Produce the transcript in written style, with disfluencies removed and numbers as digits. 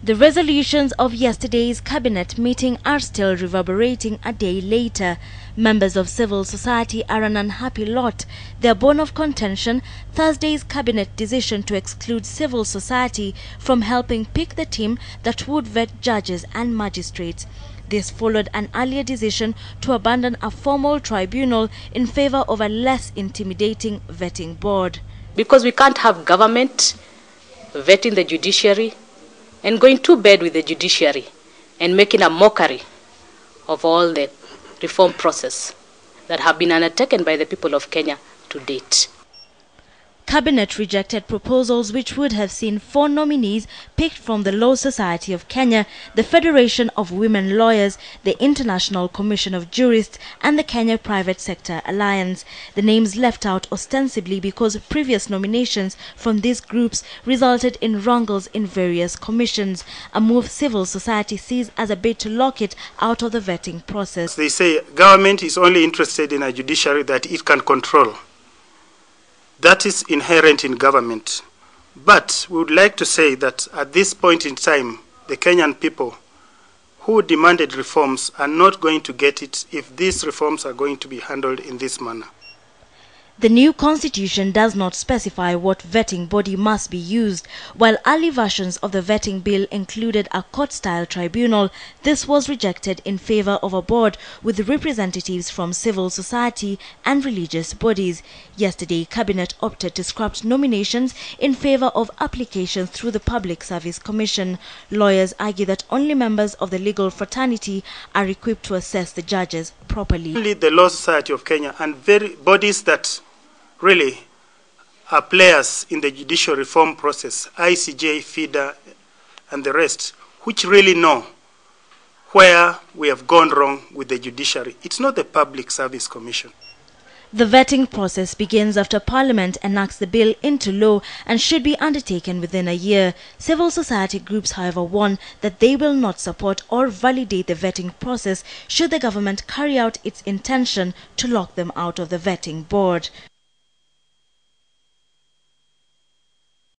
The resolutions of yesterday's cabinet meeting are still reverberating a day later. Members of civil society are an unhappy lot. Their bone of contention, Thursday's cabinet decision to exclude civil society from helping pick the team that would vet judges and magistrates. This followed an earlier decision to abandon a formal tribunal in favor of a less intimidating vetting board. Because we can't have government vetting the judiciary and going to bed with the judiciary and making a mockery of all the reform process that have been undertaken by the people of Kenya to date. Cabinet rejected proposals which would have seen 4 nominees picked from the Law Society of Kenya, the Federation of Women Lawyers, the International Commission of Jurists, and the Kenya Private Sector Alliance. The names left out ostensibly because previous nominations from these groups resulted in wrangles in various commissions, a move civil society sees as a bid to lock it out of the vetting process. They say government is only interested in a judiciary that it can control. That is inherent in government. But we would like to say that at this point in time, the Kenyan people who demanded reforms are not going to get it if these reforms are going to be handled in this manner. The new constitution does not specify what vetting body must be used. While early versions of the vetting bill included a court-style tribunal, this was rejected in favor of a board with representatives from civil society and religious bodies. Yesterday, Cabinet opted to scrap nominations in favor of applications through the Public Service Commission. Lawyers argue that only members of the legal fraternity are equipped to assess the judges properly. Only the Law Society of Kenya and bodies that really are players in the judicial reform process, ICJ, FIDA, and the rest, which really know where we have gone wrong with the judiciary. It's not the Public Service Commission. The vetting process begins after Parliament enacts the bill into law and should be undertaken within a year. Civil society groups, however, warn that they will not support or validate the vetting process should the government carry out its intention to lock them out of the vetting board.